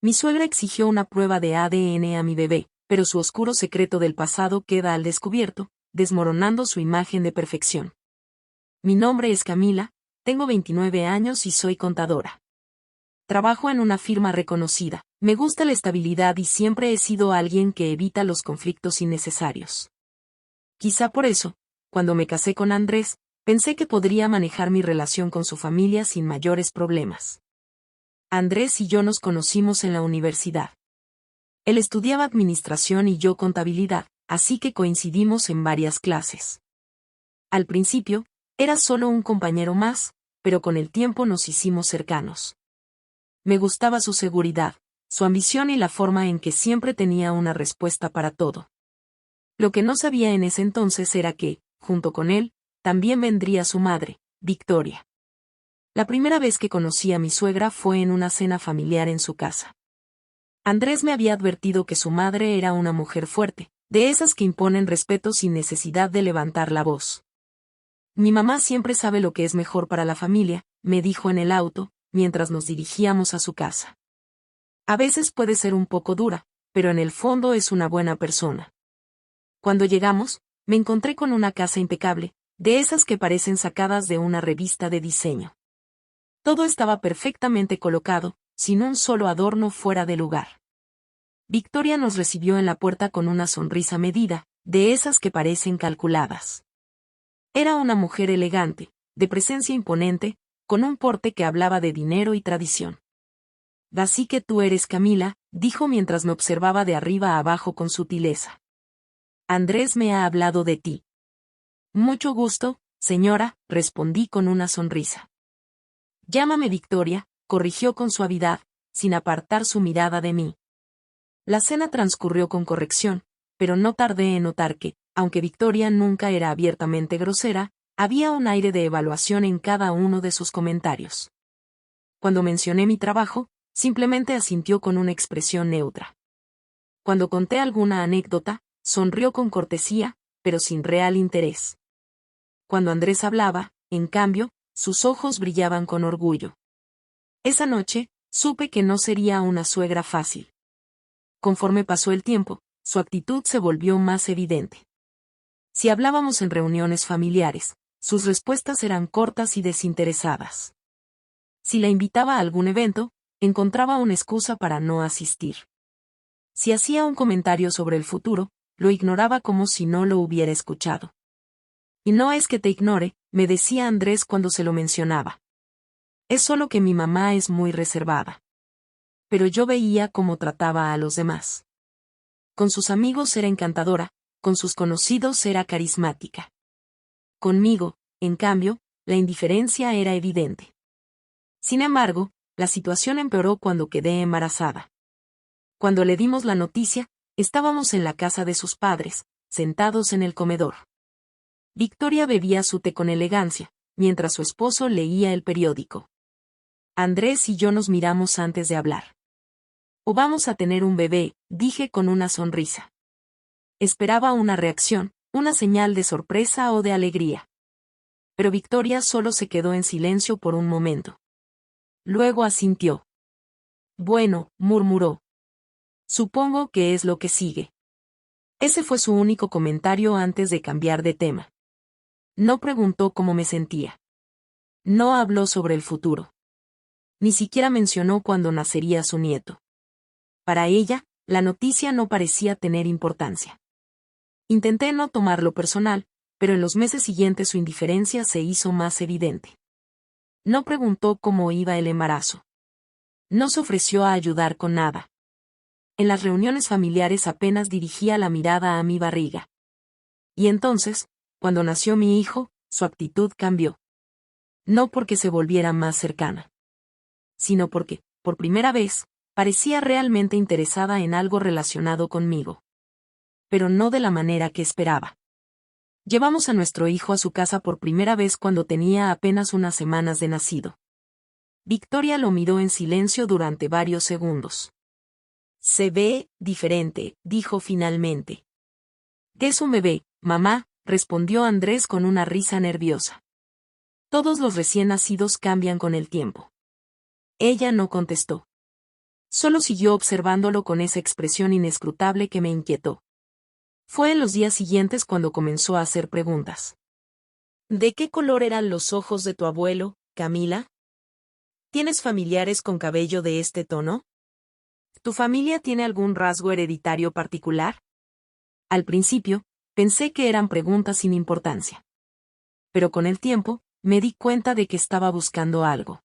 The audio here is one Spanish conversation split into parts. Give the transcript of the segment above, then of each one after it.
Mi suegra exigió una prueba de ADN a mi bebé, pero su oscuro secreto del pasado queda al descubierto, desmoronando su imagen de perfección. Mi nombre es Camila, tengo 29 años y soy contadora. Trabajo en una firma reconocida, me gusta la estabilidad y siempre he sido alguien que evita los conflictos innecesarios. Quizá por eso, cuando me casé con Andrés, pensé que podría manejar mi relación con su familia sin mayores problemas. Andrés y yo nos conocimos en la universidad. Él estudiaba administración y yo contabilidad, así que coincidimos en varias clases. Al principio, era solo un compañero más, pero con el tiempo nos hicimos cercanos. Me gustaba su seguridad, su ambición y la forma en que siempre tenía una respuesta para todo. Lo que no sabía en ese entonces era que, junto con él, también vendría su madre, Victoria. La primera vez que conocí a mi suegra fue en una cena familiar en su casa. Andrés me había advertido que su madre era una mujer fuerte, de esas que imponen respeto sin necesidad de levantar la voz. Mi mamá siempre sabe lo que es mejor para la familia, me dijo en el auto, mientras nos dirigíamos a su casa. A veces puede ser un poco dura, pero en el fondo es una buena persona. Cuando llegamos, me encontré con una casa impecable, de esas que parecen sacadas de una revista de diseño. Todo estaba perfectamente colocado, sin un solo adorno fuera de lugar. Victoria nos recibió en la puerta con una sonrisa medida, de esas que parecen calculadas. Era una mujer elegante, de presencia imponente, con un porte que hablaba de dinero y tradición. «Así que tú eres Camila», dijo mientras me observaba de arriba a abajo con sutileza. «Andrés me ha hablado de ti». «Mucho gusto, señora», respondí con una sonrisa. «Llámame Victoria», corrigió con suavidad, sin apartar su mirada de mí. La cena transcurrió con corrección, pero no tardé en notar que, aunque Victoria nunca era abiertamente grosera, había un aire de evaluación en cada uno de sus comentarios. Cuando mencioné mi trabajo, simplemente asintió con una expresión neutra. Cuando conté alguna anécdota, sonrió con cortesía, pero sin real interés. Cuando Andrés hablaba, en cambio, sus ojos brillaban con orgullo. Esa noche, supe que no sería una suegra fácil. Conforme pasó el tiempo, su actitud se volvió más evidente. Si hablábamos en reuniones familiares, sus respuestas eran cortas y desinteresadas. Si la invitaba a algún evento, encontraba una excusa para no asistir. Si hacía un comentario sobre el futuro, lo ignoraba como si no lo hubiera escuchado. «Y no es que te ignore», me decía Andrés cuando se lo mencionaba. «Es solo que mi mamá es muy reservada». Pero yo veía cómo trataba a los demás. Con sus amigos era encantadora, con sus conocidos era carismática. Conmigo, en cambio, la indiferencia era evidente. Sin embargo, la situación empeoró cuando quedé embarazada. Cuando le dimos la noticia, estábamos en la casa de sus padres, sentados en el comedor. Victoria bebía su té con elegancia, mientras su esposo leía el periódico. Andrés y yo nos miramos antes de hablar. «O vamos a tener un bebé», dije con una sonrisa. Esperaba una reacción, una señal de sorpresa o de alegría. Pero Victoria solo se quedó en silencio por un momento. Luego asintió. «Bueno», murmuró. «Supongo que es lo que sigue». Ese fue su único comentario antes de cambiar de tema. No preguntó cómo me sentía. No habló sobre el futuro. Ni siquiera mencionó cuándo nacería su nieto. Para ella, la noticia no parecía tener importancia. Intenté no tomarlo personal, pero en los meses siguientes su indiferencia se hizo más evidente. No preguntó cómo iba el embarazo. No se ofreció a ayudar con nada. En las reuniones familiares apenas dirigía la mirada a mi barriga. Y entonces, cuando nació mi hijo, su actitud cambió. No porque se volviera más cercana, sino porque, por primera vez, parecía realmente interesada en algo relacionado conmigo. Pero no de la manera que esperaba. Llevamos a nuestro hijo a su casa por primera vez cuando tenía apenas unas semanas de nacido. Victoria lo miró en silencio durante varios segundos. «Se ve diferente», dijo finalmente. «¿Qué es un bebé, mamá?», respondió Andrés con una risa nerviosa. «Todos los recién nacidos cambian con el tiempo». Ella no contestó. Solo siguió observándolo con esa expresión inescrutable que me inquietó. Fue en los días siguientes cuando comenzó a hacer preguntas. ¿De qué color eran los ojos de tu abuelo, Camila? ¿Tienes familiares con cabello de este tono? ¿Tu familia tiene algún rasgo hereditario particular? Al principio, pensé que eran preguntas sin importancia. Pero con el tiempo, me di cuenta de que estaba buscando algo.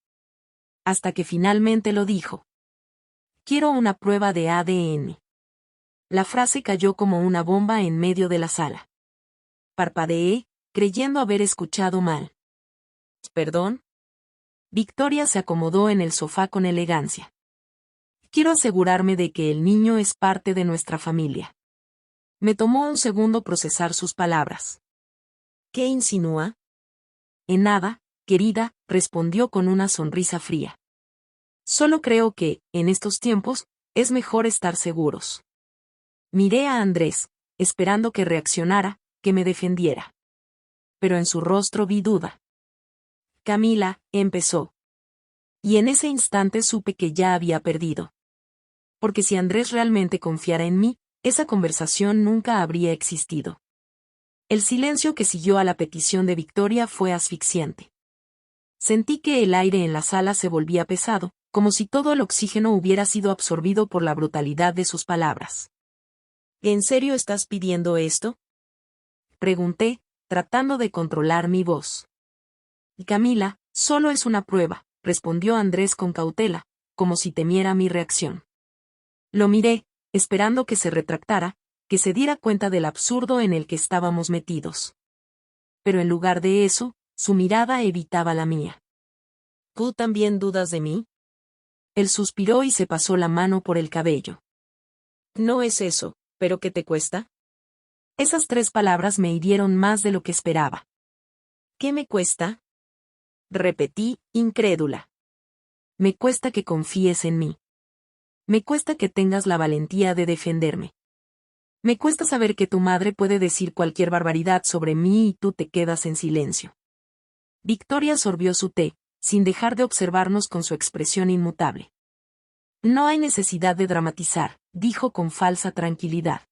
Hasta que finalmente lo dijo. Quiero una prueba de ADN. La frase cayó como una bomba en medio de la sala. Parpadeé, creyendo haber escuchado mal. ¿Perdón? Victoria se acomodó en el sofá con elegancia. Quiero asegurarme de que el niño es parte de nuestra familia. Me tomó un segundo procesar sus palabras. ¿Qué insinúa? En nada, querida, respondió con una sonrisa fría. Solo creo que, en estos tiempos, es mejor estar seguros. Miré a Andrés, esperando que reaccionara, que me defendiera. Pero en su rostro vi duda. Camila, empezó. Y en ese instante supe que ya había perdido. Porque si Andrés realmente confiara en mí, esa conversación nunca habría existido. El silencio que siguió a la petición de Victoria fue asfixiante. Sentí que el aire en la sala se volvía pesado, como si todo el oxígeno hubiera sido absorbido por la brutalidad de sus palabras. ¿En serio estás pidiendo esto? Pregunté, tratando de controlar mi voz. Camila, solo es una prueba, respondió Andrés con cautela, como si temiera mi reacción. Lo miré, esperando que se retractara, que se diera cuenta del absurdo en el que estábamos metidos. Pero en lugar de eso, su mirada evitaba la mía. ¿Tú también dudas de mí? Él suspiró y se pasó la mano por el cabello. No es eso, ¿pero qué te cuesta? Esas 3 palabras me hirieron más de lo que esperaba. ¿Qué me cuesta? Repetí, incrédula. Me cuesta que confíes en mí. Me cuesta que tengas la valentía de defenderme. Me cuesta saber que tu madre puede decir cualquier barbaridad sobre mí y tú te quedas en silencio. Victoria sorbió su té, sin dejar de observarnos con su expresión inmutable. No hay necesidad de dramatizar, dijo con falsa tranquilidad.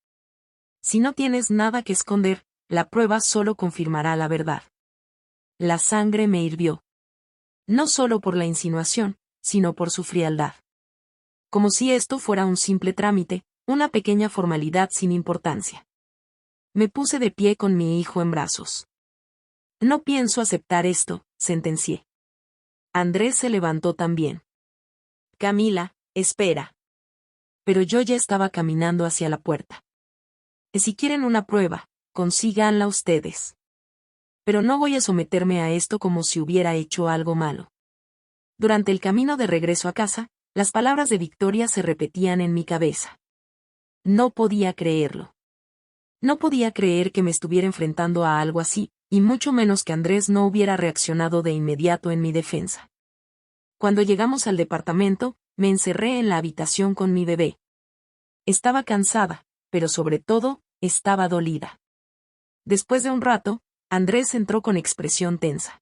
Si no tienes nada que esconder, la prueba solo confirmará la verdad. La sangre me hirvió. No solo por la insinuación, sino por su frialdad. Como si esto fuera un simple trámite, una pequeña formalidad sin importancia. Me puse de pie con mi hijo en brazos. No pienso aceptar esto, sentencié. Andrés se levantó también. Camila, espera. Pero yo ya estaba caminando hacia la puerta. Si quieren una prueba, consíganla ustedes. Pero no voy a someterme a esto como si hubiera hecho algo malo. Durante el camino de regreso a casa, las palabras de Victoria se repetían en mi cabeza. No podía creerlo. No podía creer que me estuviera enfrentando a algo así, y mucho menos que Andrés no hubiera reaccionado de inmediato en mi defensa. Cuando llegamos al departamento, me encerré en la habitación con mi bebé. Estaba cansada, pero sobre todo, estaba dolida. Después de un rato, Andrés entró con expresión tensa.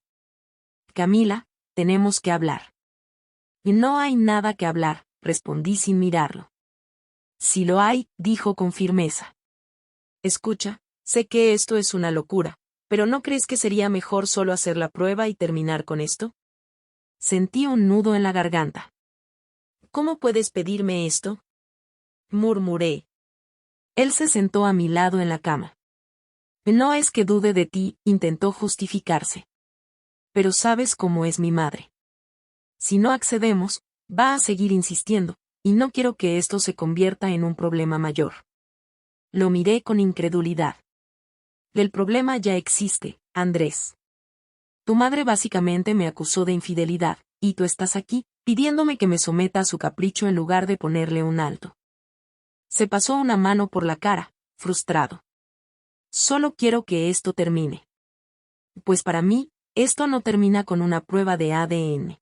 Camila, tenemos que hablar. Y no hay nada que hablar, respondí sin mirarlo. Si lo hay, dijo con firmeza. Escucha, sé que esto es una locura, pero ¿no crees que sería mejor solo hacer la prueba y terminar con esto? Sentí un nudo en la garganta. ¿Cómo puedes pedirme esto? Murmuré. Él se sentó a mi lado en la cama. No es que dude de ti, intentó justificarse. Pero sabes cómo es mi madre. Si no accedemos, va a seguir insistiendo, y no quiero que esto se convierta en un problema mayor. Lo miré con incredulidad. El problema ya existe, Andrés. Tu madre básicamente me acusó de infidelidad, y tú estás aquí, pidiéndome que me someta a su capricho en lugar de ponerle un alto. Se pasó una mano por la cara, frustrado. Solo quiero que esto termine. Pues para mí, esto no termina con una prueba de ADN.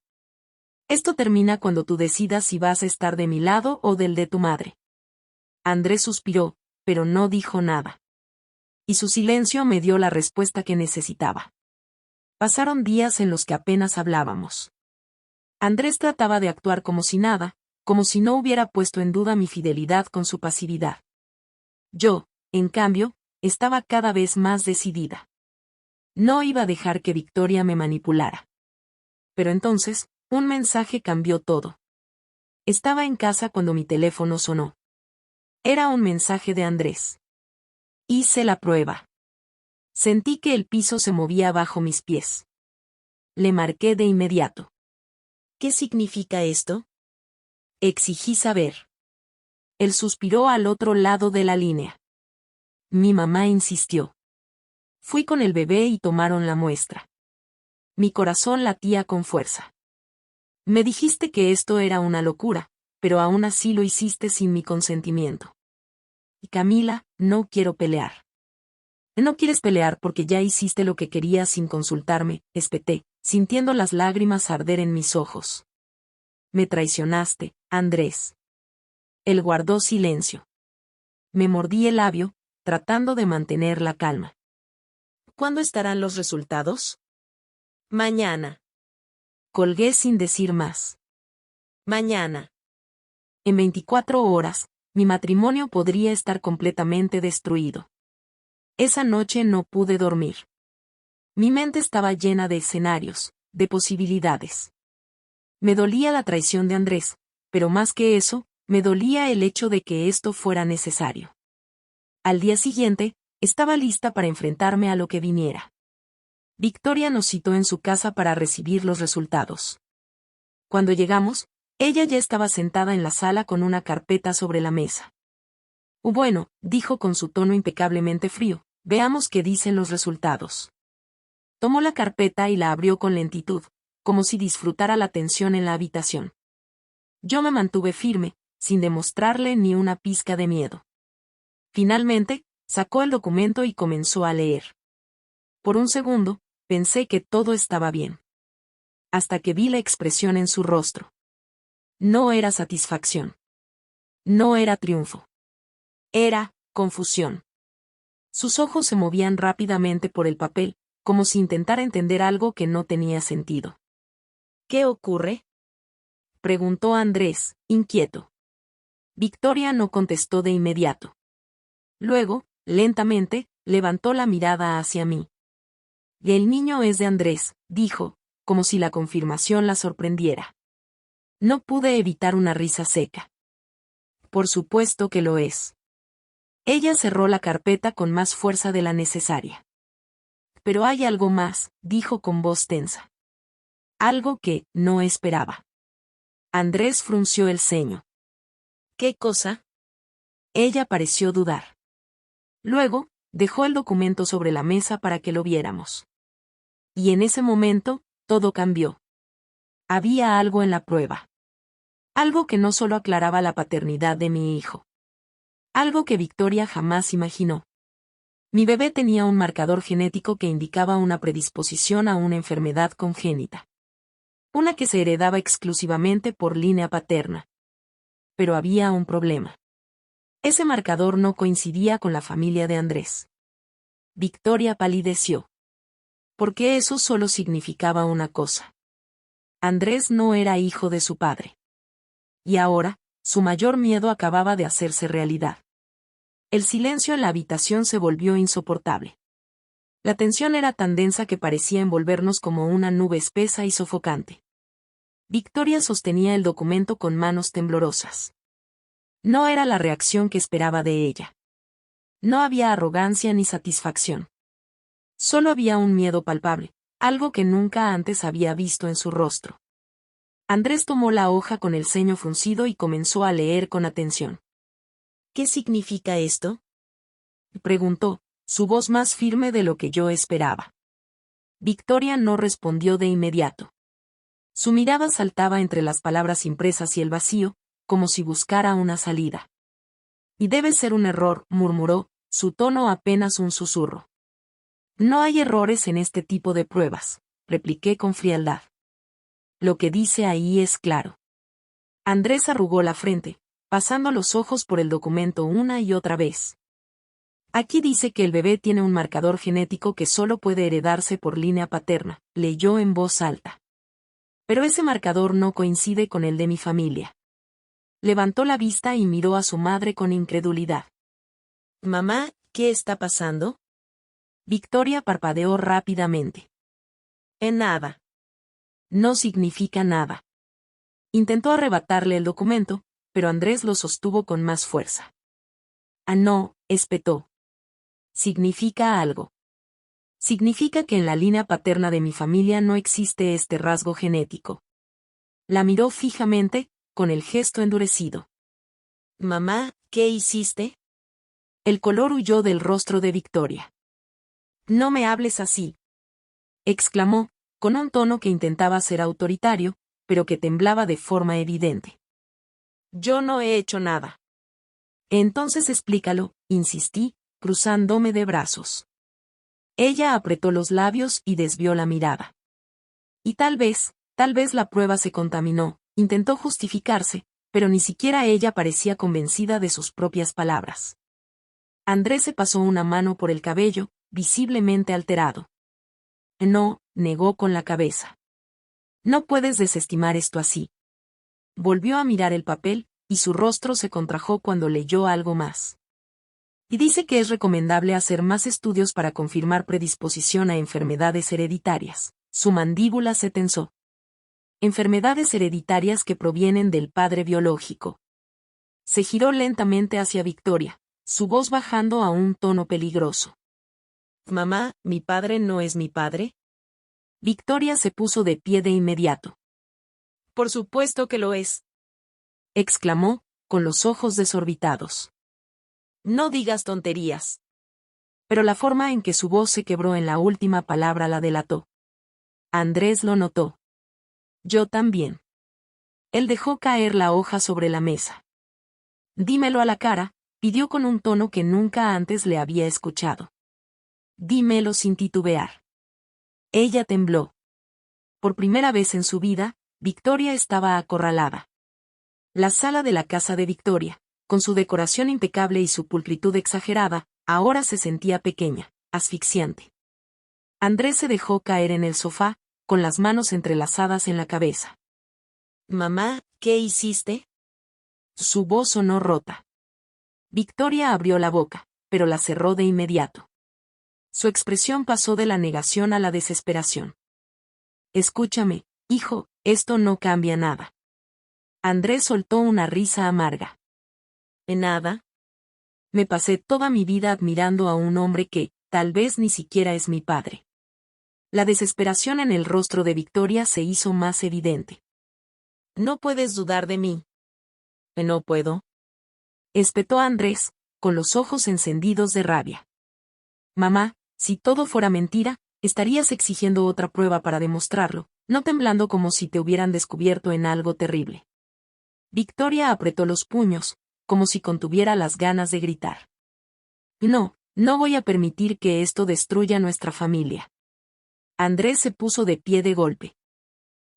Esto termina cuando tú decidas si vas a estar de mi lado o del de tu madre. Andrés suspiró, pero no dijo nada. Y su silencio me dio la respuesta que necesitaba. Pasaron días en los que apenas hablábamos. Andrés trataba de actuar como si nada, como si no hubiera puesto en duda mi fidelidad con su pasividad. Yo, en cambio, estaba cada vez más decidida. No iba a dejar que Victoria me manipulara. Pero entonces, un mensaje cambió todo. Estaba en casa cuando mi teléfono sonó. Era un mensaje de Andrés. Hice la prueba. Sentí que el piso se movía bajo mis pies. Le marqué de inmediato. ¿Qué significa esto? Exigí saber. Él suspiró al otro lado de la línea. Mi mamá insistió. Fui con el bebé y tomaron la muestra. Mi corazón latía con fuerza. Me dijiste que esto era una locura, pero aún así lo hiciste sin mi consentimiento. Y Camila, no quiero pelear. No quieres pelear porque ya hiciste lo que querías sin consultarme, espeté, sintiendo las lágrimas arder en mis ojos. Me traicionaste, Andrés. Él guardó silencio. Me mordí el labio, tratando de mantener la calma. ¿Cuándo estarán los resultados? Mañana. Colgué sin decir más. Mañana. En 24 horas, mi matrimonio podría estar completamente destruido. Esa noche no pude dormir. Mi mente estaba llena de escenarios, de posibilidades. Me dolía la traición de Andrés, pero más que eso, me dolía el hecho de que esto fuera necesario. Al día siguiente, estaba lista para enfrentarme a lo que viniera. Victoria nos citó en su casa para recibir los resultados. Cuando llegamos, ella ya estaba sentada en la sala con una carpeta sobre la mesa. Bueno, dijo con su tono impecablemente frío, veamos qué dicen los resultados. Tomó la carpeta y la abrió con lentitud, como si disfrutara la tensión en la habitación. Yo me mantuve firme, sin demostrarle ni una pizca de miedo. Finalmente, sacó el documento y comenzó a leer. Por un segundo, pensé que todo estaba bien. Hasta que vi la expresión en su rostro. No era satisfacción. No era triunfo. Era confusión. Sus ojos se movían rápidamente por el papel, como si intentara entender algo que no tenía sentido. ¿Qué ocurre? Preguntó Andrés, inquieto. Victoria no contestó de inmediato. Luego, lentamente, levantó la mirada hacia mí. El niño es de Andrés, dijo, como si la confirmación la sorprendiera. No pude evitar una risa seca. Por supuesto que lo es. Ella cerró la carpeta con más fuerza de la necesaria. Pero hay algo más, dijo con voz tensa. Algo que no esperaba. Andrés frunció el ceño. ¿Qué cosa? Ella pareció dudar. Luego, dejó el documento sobre la mesa para que lo viéramos. Y en ese momento, todo cambió. Había algo en la prueba. Algo que no solo aclaraba la paternidad de mi hijo. Algo que Victoria jamás imaginó. Mi bebé tenía un marcador genético que indicaba una predisposición a una enfermedad congénita. Una que se heredaba exclusivamente por línea paterna. Pero había un problema. Ese marcador no coincidía con la familia de Andrés. Victoria palideció. Porque eso solo significaba una cosa. Andrés no era hijo de su padre. Y ahora, su mayor miedo acababa de hacerse realidad. El silencio en la habitación se volvió insoportable. La tensión era tan densa que parecía envolvernos como una nube espesa y sofocante. Victoria sostenía el documento con manos temblorosas. No era la reacción que esperaba de ella. No había arrogancia ni satisfacción. Solo había un miedo palpable, algo que nunca antes había visto en su rostro. Andrés tomó la hoja con el ceño fruncido y comenzó a leer con atención. ¿Qué significa esto? Preguntó, su voz más firme de lo que yo esperaba. Victoria no respondió de inmediato. Su mirada saltaba entre las palabras impresas y el vacío, como si buscara una salida. Y debe ser un error, murmuró, su tono apenas un susurro. No hay errores en este tipo de pruebas, repliqué con frialdad. Lo que dice ahí es claro. Andrés arrugó la frente, pasando los ojos por el documento una y otra vez. Aquí dice que el bebé tiene un marcador genético que solo puede heredarse por línea paterna, leyó en voz alta. Pero ese marcador no coincide con el de mi familia. Levantó la vista y miró a su madre con incredulidad. Mamá, ¿qué está pasando? Victoria parpadeó rápidamente. Nada. No significa nada. Intentó arrebatarle el documento, pero Andrés lo sostuvo con más fuerza. Ah, no, espetó. Significa algo. Significa que en la línea paterna de mi familia no existe este rasgo genético. La miró fijamente, con el gesto endurecido. Mamá, ¿qué hiciste? El color huyó del rostro de Victoria. No me hables así, exclamó, con un tono que intentaba ser autoritario, pero que temblaba de forma evidente. Yo no he hecho nada. Entonces explícalo, insistí, cruzándome de brazos. Ella apretó los labios y desvió la mirada. Y tal vez la prueba se contaminó, intentó justificarse, pero ni siquiera ella parecía convencida de sus propias palabras. Andrés se pasó una mano por el cabello, visiblemente alterado. No, negó con la cabeza. No puedes desestimar esto así. Volvió a mirar el papel, y su rostro se contrajo cuando leyó algo más. Y dice que es recomendable hacer más estudios para confirmar predisposición a enfermedades hereditarias. Su mandíbula se tensó. Enfermedades hereditarias que provienen del padre biológico. Se giró lentamente hacia Victoria, su voz bajando a un tono peligroso. Mamá, ¿mi padre no es mi padre? Victoria se puso de pie de inmediato. Por supuesto que lo es, exclamó, con los ojos desorbitados. No digas tonterías. Pero la forma en que su voz se quebró en la última palabra la delató. Andrés lo notó. Yo también. Él dejó caer la hoja sobre la mesa. Dímelo a la cara, pidió con un tono que nunca antes le había escuchado. Dímelo sin titubear. Ella tembló. Por primera vez en su vida, Victoria estaba acorralada. La sala de la casa de Victoria, con su decoración impecable y su pulcritud exagerada, ahora se sentía pequeña, asfixiante. Andrés se dejó caer en el sofá, con las manos entrelazadas en la cabeza. Mamá, ¿qué hiciste? Su voz sonó rota. Victoria abrió la boca, pero la cerró de inmediato. Su expresión pasó de la negación a la desesperación. Escúchame, hijo, esto no cambia nada. Andrés soltó una risa amarga. Nada. Me pasé toda mi vida admirando a un hombre que, tal vez ni siquiera es mi padre. La desesperación en el rostro de Victoria se hizo más evidente. No puedes dudar de mí. No puedo. Espetó Andrés, con los ojos encendidos de rabia. Mamá, si todo fuera mentira, estarías exigiendo otra prueba para demostrarlo, no temblando como si te hubieran descubierto en algo terrible. Victoria apretó los puños, como si contuviera las ganas de gritar. No, no voy a permitir que esto destruya nuestra familia. Andrés se puso de pie de golpe.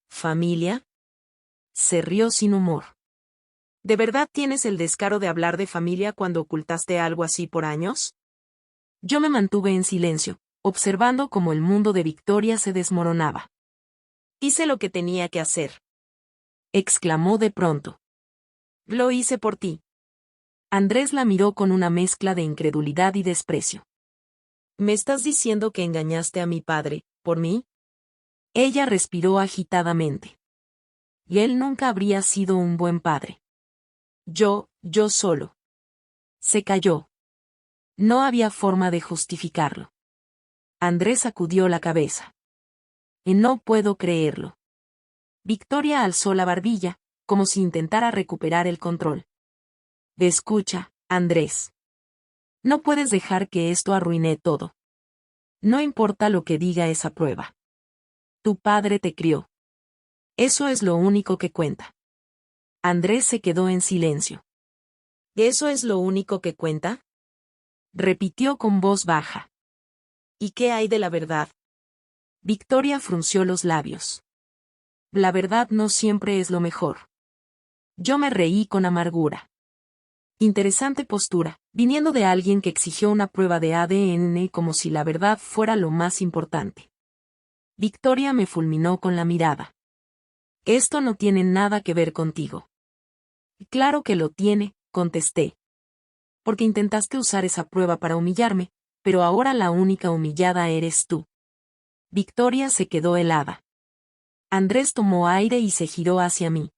¿Familia? Se rió sin humor. ¿De verdad tienes el descaro de hablar de familia cuando ocultaste algo así por años? Yo me mantuve en silencio, observando cómo el mundo de Victoria se desmoronaba. Hice lo que tenía que hacer, exclamó de pronto. Lo hice por ti. Andrés la miró con una mezcla de incredulidad y desprecio. ¿Me estás diciendo que engañaste a mi padre, por mí? Ella respiró agitadamente. Y él nunca habría sido un buen padre. Yo solo. Se calló. No había forma de justificarlo. Andrés sacudió la cabeza. Y no puedo creerlo. Victoria alzó la barbilla, como si intentara recuperar el control. Escucha, Andrés. No puedes dejar que esto arruine todo. No importa lo que diga esa prueba. Tu padre te crió. Eso es lo único que cuenta. Andrés se quedó en silencio. ¿Eso es lo único que cuenta? Repitió con voz baja. ¿Y qué hay de la verdad? Victoria frunció los labios. La verdad no siempre es lo mejor. Yo me reí con amargura. Interesante postura, viniendo de alguien que exigió una prueba de ADN como si la verdad fuera lo más importante. Victoria me fulminó con la mirada. Esto no tiene nada que ver contigo. Claro que lo tiene, contesté. Porque intentaste usar esa prueba para humillarme, pero ahora la única humillada eres tú. Victoria se quedó helada. Andrés tomó aire y se giró hacia mí.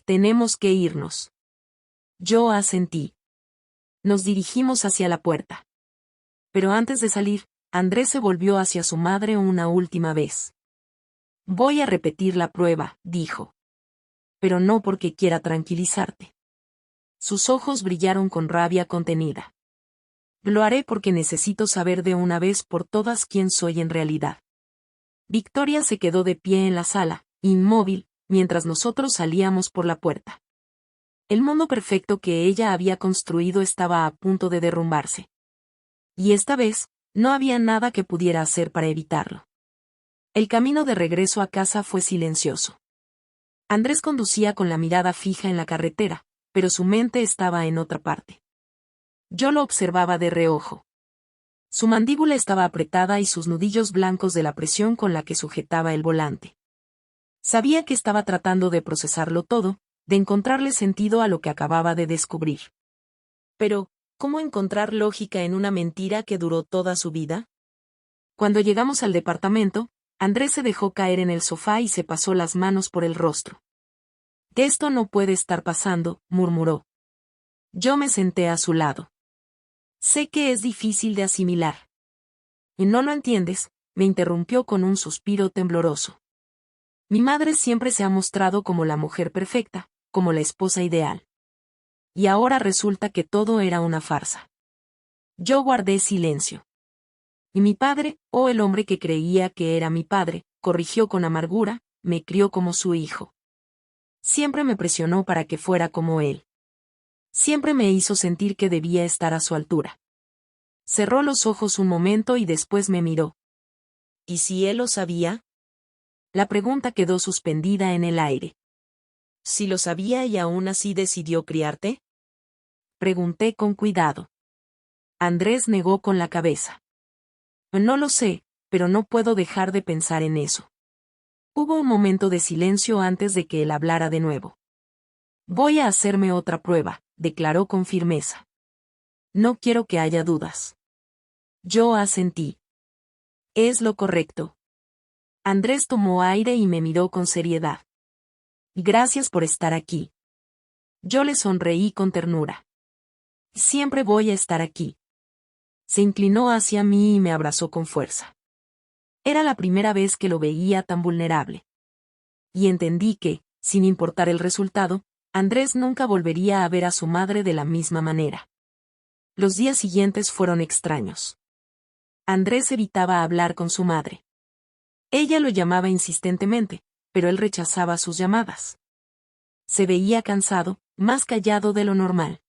Tenemos que irnos. Yo asentí. Nos dirigimos hacia la puerta. Pero antes de salir, Andrés se volvió hacia su madre una última vez. Voy a repetir la prueba, dijo. Pero no porque quiera tranquilizarte. Sus ojos brillaron con rabia contenida. Lo haré porque necesito saber de una vez por todas quién soy en realidad. Victoria se quedó de pie en la sala, inmóvil, mientras nosotros salíamos por la puerta. El mundo perfecto que ella había construido estaba a punto de derrumbarse. Y esta vez, no había nada que pudiera hacer para evitarlo. El camino de regreso a casa fue silencioso. Andrés conducía con la mirada fija en la carretera, pero su mente estaba en otra parte. Yo lo observaba de reojo. Su mandíbula estaba apretada y sus nudillos blancos de la presión con la que sujetaba el volante. Sabía que estaba tratando de procesarlo todo, de encontrarle sentido a lo que acababa de descubrir. Pero, ¿cómo encontrar lógica en una mentira que duró toda su vida? Cuando llegamos al departamento, Andrés se dejó caer en el sofá y se pasó las manos por el rostro. Esto no puede estar pasando, murmuró. Yo me senté a su lado. Sé que es difícil de asimilar. ¿Y no lo entiendes?, me interrumpió con un suspiro tembloroso. Mi madre siempre se ha mostrado como la mujer perfecta, como la esposa ideal. Y ahora resulta que todo era una farsa. Yo guardé silencio. Y mi padre, o el hombre que creía que era mi padre, corrigió con amargura, me crió como su hijo. Siempre me presionó para que fuera como él. Siempre me hizo sentir que debía estar a su altura. Cerró los ojos un momento y después me miró. ¿Y si él lo sabía? La pregunta quedó suspendida en el aire. ¿Si lo sabía y aún así decidió criarte? Pregunté con cuidado. Andrés negó con la cabeza. No lo sé, pero no puedo dejar de pensar en eso. Hubo un momento de silencio antes de que él hablara de nuevo. Voy a hacerme otra prueba, declaró con firmeza. No quiero que haya dudas. Yo asentí. Es lo correcto. Andrés tomó aire y me miró con seriedad. Gracias por estar aquí. Yo le sonreí con ternura. Siempre voy a estar aquí. Se inclinó hacia mí y me abrazó con fuerza. Era la primera vez que lo veía tan vulnerable. Y entendí que, sin importar el resultado, Andrés nunca volvería a ver a su madre de la misma manera. Los días siguientes fueron extraños. Andrés evitaba hablar con su madre. Ella lo llamaba insistentemente, pero él rechazaba sus llamadas. Se veía cansado, más callado de lo normal.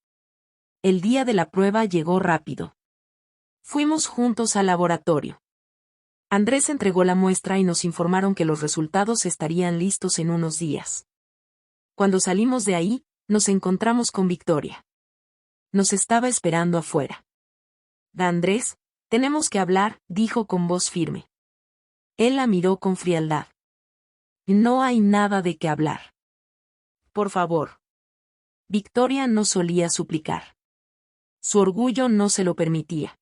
El día de la prueba llegó rápido. Fuimos juntos al laboratorio. Andrés entregó la muestra y nos informaron que los resultados estarían listos en unos días. Cuando salimos de ahí, nos encontramos con Victoria. Nos estaba esperando afuera. Andrés, tenemos que hablar, dijo con voz firme. Él la miró con frialdad. No hay nada de qué hablar. Por favor. Victoria no solía suplicar. Su orgullo no se lo permitía.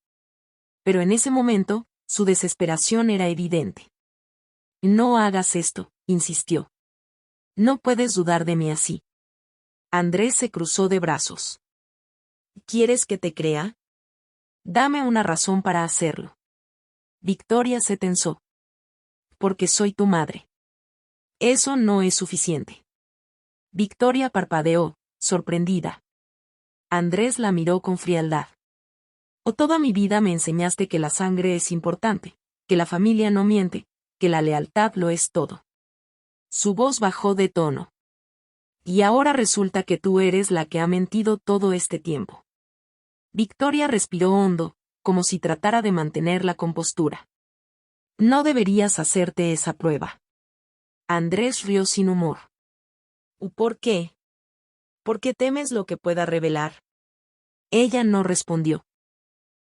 Pero en ese momento, su desesperación era evidente. No hagas esto, insistió. No puedes dudar de mí así. Andrés se cruzó de brazos. ¿Quieres que te crea? Dame una razón para hacerlo. Victoria se tensó. Porque soy tu madre. Eso no es suficiente. Victoria parpadeó, sorprendida. Andrés la miró con frialdad. O toda mi vida me enseñaste que la sangre es importante, que la familia no miente, que la lealtad lo es todo. Su voz bajó de tono. Y ahora resulta que tú eres la que ha mentido todo este tiempo. Victoria respiró hondo, como si tratara de mantener la compostura. No deberías hacerte esa prueba. Andrés rió sin humor. ¿Por qué? ¿Por qué temes lo que pueda revelar? Ella no respondió.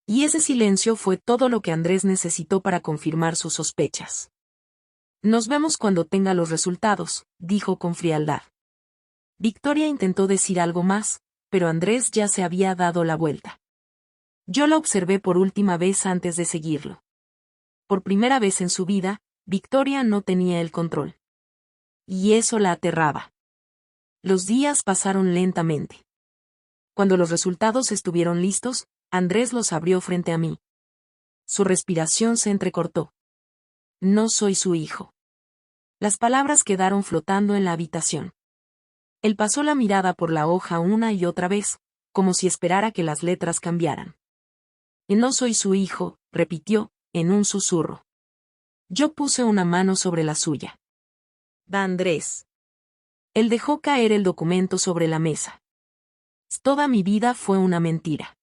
Y ese silencio fue todo lo que Andrés necesitó para confirmar sus sospechas. Nos vemos cuando tenga los resultados, dijo con frialdad. Victoria intentó decir algo más, pero Andrés ya se había dado la vuelta. Yo la observé por última vez antes de seguirlo. Por primera vez en su vida, Victoria no tenía el control. Y eso la aterraba. Los días pasaron lentamente. Cuando los resultados estuvieron listos, Andrés los abrió frente a mí. Su respiración se entrecortó. No soy su hijo. Las palabras quedaron flotando en la habitación. Él pasó la mirada por la hoja una y otra vez, como si esperara que las letras cambiaran. Y no soy su hijo, repitió, en un susurro. Yo puse una mano sobre la suya. Andrés. Él dejó caer el documento sobre la mesa. Toda mi vida fue una mentira.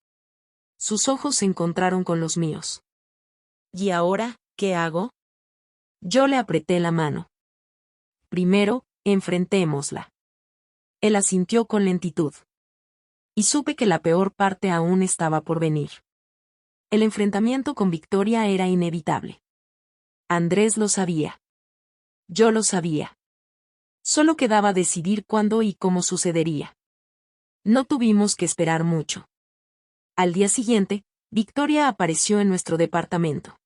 Sus ojos se encontraron con los míos. ¿Y ahora, qué hago? Yo le apreté la mano. Primero, enfrentémosla. Él asintió con lentitud. Y supe que la peor parte aún estaba por venir. El enfrentamiento con Victoria era inevitable. Andrés lo sabía. Yo lo sabía. Solo quedaba decidir cuándo y cómo sucedería. No tuvimos que esperar mucho. Al día siguiente, Victoria apareció en nuestro departamento.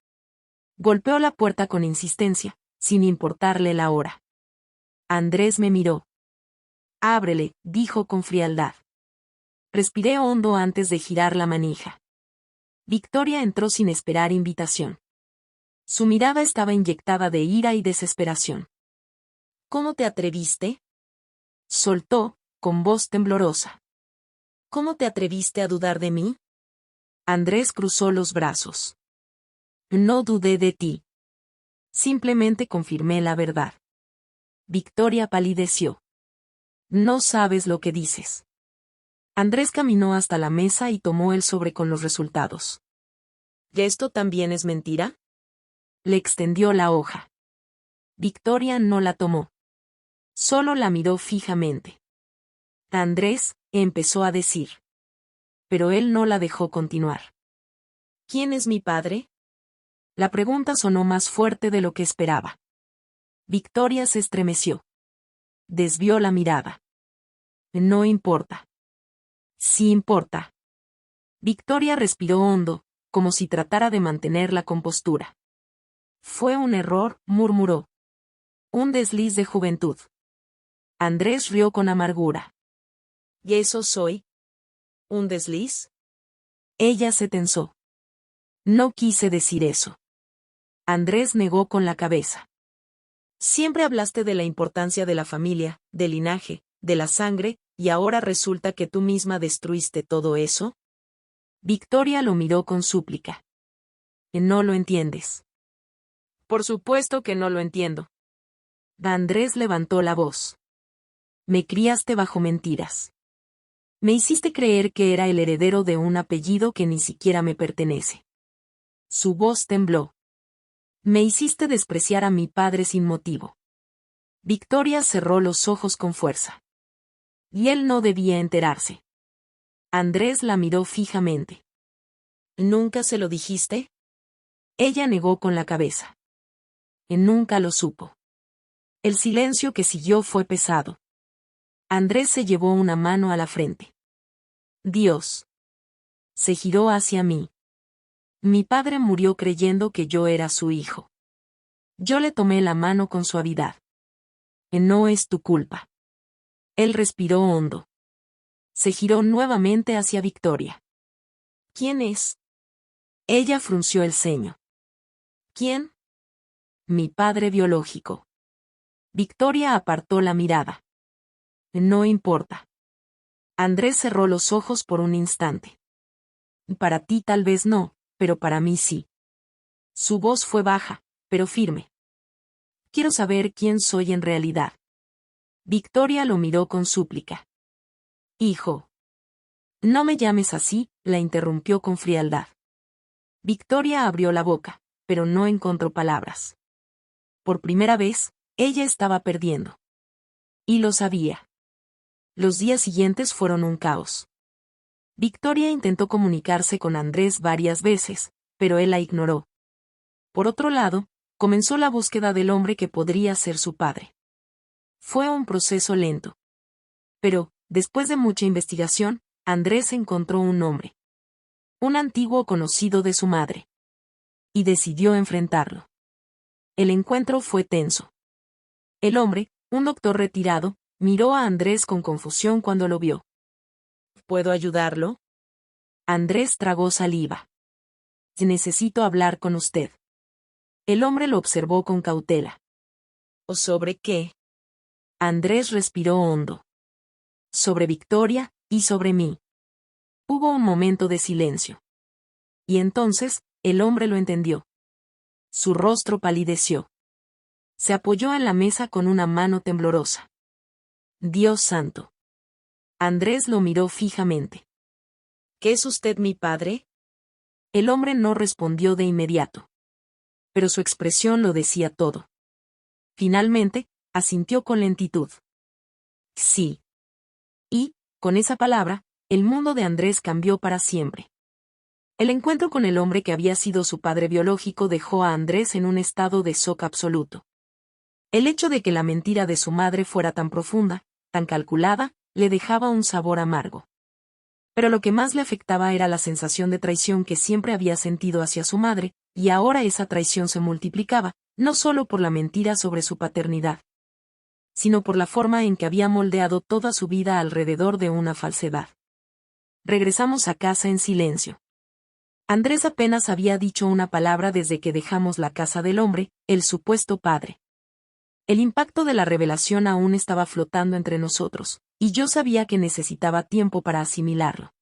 Golpeó la puerta con insistencia, sin importarle la hora. Andrés me miró. Ábrele, dijo con frialdad. Respiré hondo antes de girar la manija. Victoria entró sin esperar invitación. Su mirada estaba inyectada de ira y desesperación. ¿Cómo te atreviste? Soltó, con voz temblorosa. ¿Cómo te atreviste a dudar de mí? Andrés cruzó los brazos. No dudé de ti. Simplemente confirmé la verdad. Victoria palideció. No sabes lo que dices. Andrés caminó hasta la mesa y tomó el sobre con los resultados. ¿Y esto también es mentira? Le extendió la hoja. Victoria no la tomó. Solo la miró fijamente. Andrés, empezó a decir. Pero él no la dejó continuar. ¿Quién es mi padre? La pregunta sonó más fuerte de lo que esperaba. Victoria se estremeció. Desvió la mirada. No importa. Sí importa. Victoria respiró hondo, como si tratara de mantener la compostura. Fue un error, murmuró. Un desliz de juventud. Andrés rió con amargura. ¿Y eso soy? ¿Un desliz? Ella se tensó. No quise decir eso. Andrés negó con la cabeza. Siempre hablaste de la importancia de la familia, del linaje, de la sangre, y ahora resulta que tú misma destruiste todo eso. Victoria lo miró con súplica. No lo entiendes. Por supuesto que no lo entiendo. Andrés levantó la voz. Me criaste bajo mentiras. Me hiciste creer que era el heredero de un apellido que ni siquiera me pertenece. Su voz tembló. Me hiciste despreciar a mi padre sin motivo. Victoria cerró los ojos con fuerza. Y él no debía enterarse. Andrés la miró fijamente. ¿Nunca se lo dijiste? Ella negó con la cabeza. Nunca lo supo. El silencio que siguió fue pesado. Andrés se llevó una mano a la frente. Dios. Se giró hacia mí. Mi padre murió creyendo que yo era su hijo. Yo le tomé la mano con suavidad. No es tu culpa. Él respiró hondo. Se giró nuevamente hacia Victoria. ¿Quién es? Ella frunció el ceño. ¿Quién? Mi padre biológico. Victoria apartó la mirada. No importa. Andrés cerró los ojos por un instante. Para ti tal vez no, pero para mí sí. Su voz fue baja, pero firme. Quiero saber quién soy en realidad. Victoria lo miró con súplica. Hijo. No me llames así, la interrumpió con frialdad. Victoria abrió la boca, pero no encontró palabras. Por primera vez, ella estaba perdiendo. Y lo sabía. Los días siguientes fueron un caos. Victoria intentó comunicarse con Andrés varias veces, pero él la ignoró. Por otro lado, comenzó la búsqueda del hombre que podría ser su padre. Fue un proceso lento. Pero, después de mucha investigación, Andrés encontró un nombre. Un antiguo conocido de su madre. Y decidió enfrentarlo. El encuentro fue tenso. El hombre, un doctor retirado, miró a Andrés con confusión cuando lo vio. ¿Puedo ayudarlo? Andrés tragó saliva. Necesito hablar con usted. El hombre lo observó con cautela. ¿O sobre qué? Andrés respiró hondo. Sobre Victoria, y sobre mí. Hubo un momento de silencio. Y entonces, el hombre lo entendió. Su rostro palideció. Se apoyó en la mesa con una mano temblorosa. Dios santo. Andrés lo miró fijamente. ¿Qué es usted mi padre? El hombre no respondió de inmediato. Pero su expresión lo decía todo. Finalmente, asintió con lentitud. Sí. Y, con esa palabra, el mundo de Andrés cambió para siempre. El encuentro con el hombre que había sido su padre biológico dejó a Andrés en un estado de shock absoluto. El hecho de que la mentira de su madre fuera tan profunda, tan calculada, le dejaba un sabor amargo. Pero lo que más le afectaba era la sensación de traición que siempre había sentido hacia su madre, y ahora esa traición se multiplicaba, no solo por la mentira sobre su paternidad, sino por la forma en que había moldeado toda su vida alrededor de una falsedad. Regresamos a casa en silencio. Andrés apenas había dicho una palabra desde que dejamos la casa del hombre, el supuesto padre. El impacto de la revelación aún estaba flotando entre nosotros, y yo sabía que necesitaba tiempo para asimilarlo.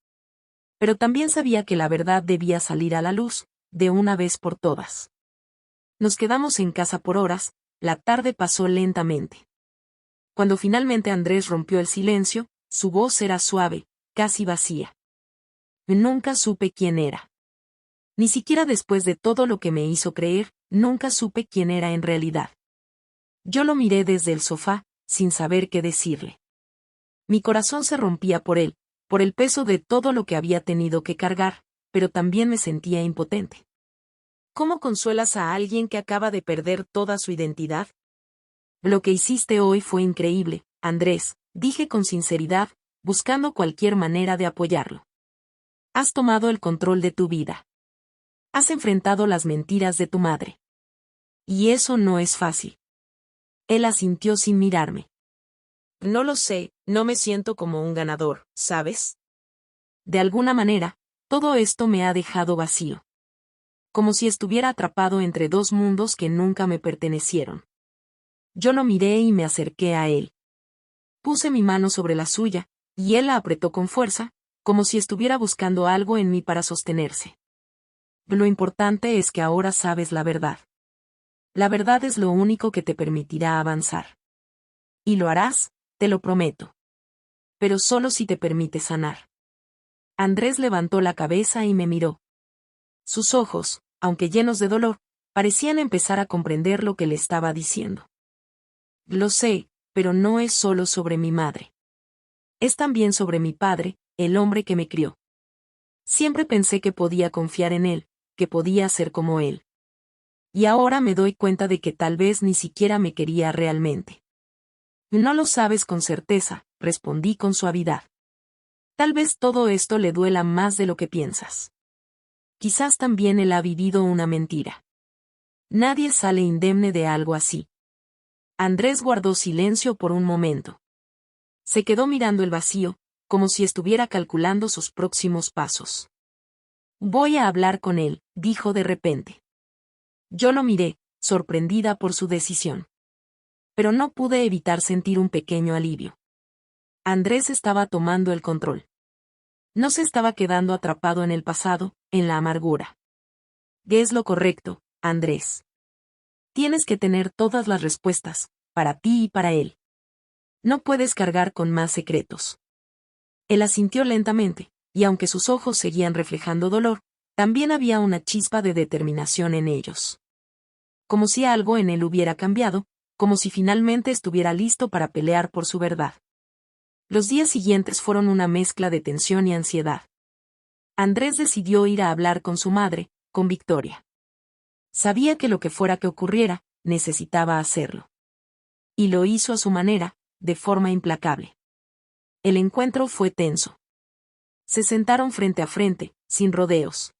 Pero también sabía que la verdad debía salir a la luz, de una vez por todas. Nos quedamos en casa por horas, la tarde pasó lentamente. Cuando finalmente Andrés rompió el silencio, su voz era suave, casi vacía. Nunca supe quién era. Ni siquiera después de todo lo que me hizo creer, nunca supe quién era en realidad. Yo lo miré desde el sofá, sin saber qué decirle. Mi corazón se rompía por él, por el peso de todo lo que había tenido que cargar, pero también me sentía impotente. ¿Cómo consuelas a alguien que acaba de perder toda su identidad? Lo que hiciste hoy fue increíble, Andrés, dije con sinceridad, buscando cualquier manera de apoyarlo. Has tomado el control de tu vida. Has enfrentado las mentiras de tu madre. Y eso no es fácil. Él asintió sin mirarme. No lo sé, no me siento como un ganador, ¿sabes? De alguna manera, todo esto me ha dejado vacío. Como si estuviera atrapado entre dos mundos que nunca me pertenecieron. Yo lo miré y me acerqué a él. Puse mi mano sobre la suya, y él la apretó con fuerza, como si estuviera buscando algo en mí para sostenerse. Lo importante es que ahora sabes la verdad. La verdad es lo único que te permitirá avanzar. Y lo harás, te lo prometo. Pero solo si te permites sanar. Andrés levantó la cabeza y me miró. Sus ojos, aunque llenos de dolor, parecían empezar a comprender lo que le estaba diciendo. Lo sé, pero no es solo sobre mi madre. Es también sobre mi padre, el hombre que me crió. Siempre pensé que podía confiar en él, que podía ser como él. Y ahora me doy cuenta de que tal vez ni siquiera me quería realmente. No lo sabes con certeza, respondí con suavidad. Tal vez todo esto le duela más de lo que piensas. Quizás también él ha vivido una mentira. Nadie sale indemne de algo así. Andrés guardó silencio por un momento. Se quedó mirando el vacío, como si estuviera calculando sus próximos pasos. Voy a hablar con él, dijo de repente. Yo lo miré, sorprendida por su decisión. Pero no pude evitar sentir un pequeño alivio. Andrés estaba tomando el control. No se estaba quedando atrapado en el pasado, en la amargura. ¿Qué es lo correcto, Andrés? Tienes que tener todas las respuestas, para ti y para él. No puedes cargar con más secretos. Él asintió lentamente, y aunque sus ojos seguían reflejando dolor, también había una chispa de determinación en ellos. Como si algo en él hubiera cambiado, como si finalmente estuviera listo para pelear por su verdad. Los días siguientes fueron una mezcla de tensión y ansiedad. Andrés decidió ir a hablar con su madre, con Victoria. Sabía que lo que fuera que ocurriera, necesitaba hacerlo. Y lo hizo a su manera, de forma implacable. El encuentro fue tenso. Se sentaron frente a frente, sin rodeos.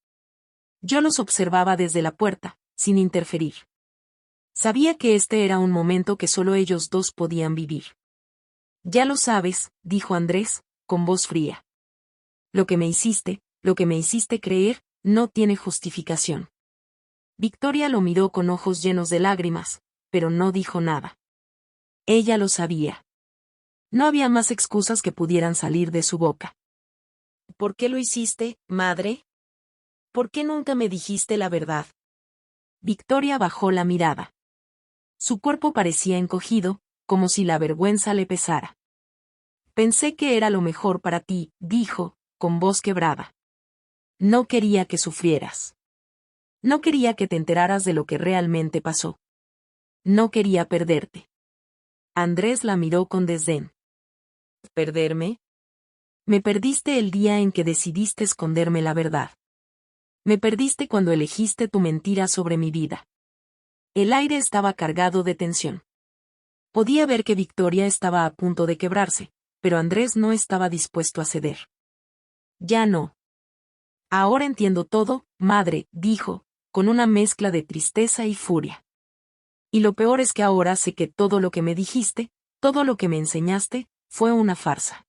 Yo los observaba desde la puerta, sin interferir. Sabía que este era un momento que solo ellos dos podían vivir. Ya lo sabes, dijo Andrés, con voz fría. Lo que me hiciste creer, no tiene justificación. Victoria lo miró con ojos llenos de lágrimas, pero no dijo nada. Ella lo sabía. No había más excusas que pudieran salir de su boca. ¿Por qué lo hiciste, madre? ¿Por qué nunca me dijiste la verdad? Victoria bajó la mirada. Su cuerpo parecía encogido, como si la vergüenza le pesara. Pensé que era lo mejor para ti, dijo, con voz quebrada. No quería que sufrieras. No quería que te enteraras de lo que realmente pasó. No quería perderte. Andrés la miró con desdén. ¿Perderme? Me perdiste el día en que decidiste esconderme la verdad. Me perdiste cuando elegiste tu mentira sobre mi vida. El aire estaba cargado de tensión. Podía ver que Victoria estaba a punto de quebrarse, pero Andrés no estaba dispuesto a ceder. Ya no. Ahora entiendo todo, madre, dijo, con una mezcla de tristeza y furia. Y lo peor es que ahora sé que todo lo que me dijiste, todo lo que me enseñaste, fue una farsa.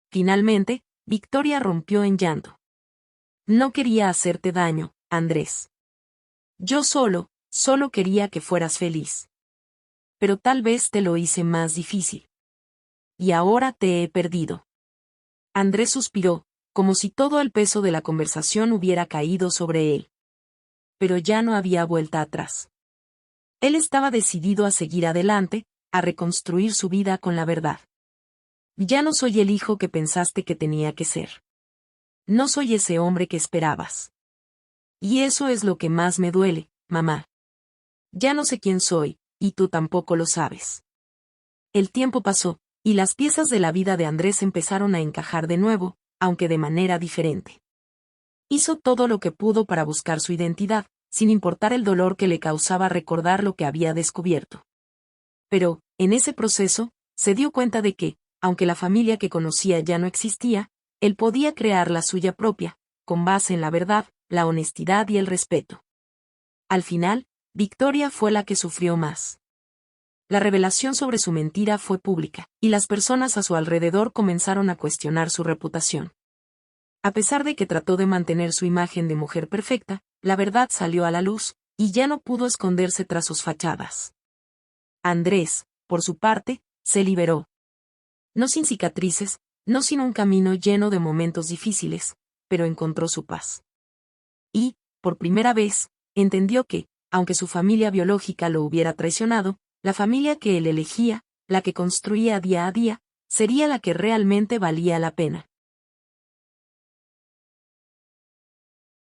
Finalmente, Victoria rompió en llanto. No quería hacerte daño, Andrés. Yo solo quería que fueras feliz. Pero tal vez te lo hice más difícil. Y ahora te he perdido. Andrés suspiró, como si todo el peso de la conversación hubiera caído sobre él. Pero ya no había vuelta atrás. Él estaba decidido a seguir adelante, a reconstruir su vida con la verdad. Ya no soy el hijo que pensaste que tenía que ser. No soy ese hombre que esperabas. Y eso es lo que más me duele, mamá. Ya no sé quién soy, y tú tampoco lo sabes. El tiempo pasó, y las piezas de la vida de Andrés empezaron a encajar de nuevo, aunque de manera diferente. Hizo todo lo que pudo para buscar su identidad, sin importar el dolor que le causaba recordar lo que había descubierto. Pero, en ese proceso, se dio cuenta de que, aunque la familia que conocía ya no existía, él podía crear la suya propia, con base en la verdad, la honestidad y el respeto. Al final, Victoria fue la que sufrió más. La revelación sobre su mentira fue pública, y las personas a su alrededor comenzaron a cuestionar su reputación. A pesar de que trató de mantener su imagen de mujer perfecta, la verdad salió a la luz, y ya no pudo esconderse tras sus fachadas. Andrés, por su parte, se liberó. No sin cicatrices, no sin un camino lleno de momentos difíciles, pero encontró su paz. Y, por primera vez, entendió que, aunque su familia biológica lo hubiera traicionado, la familia que él elegía, la que construía día a día, sería la que realmente valía la pena.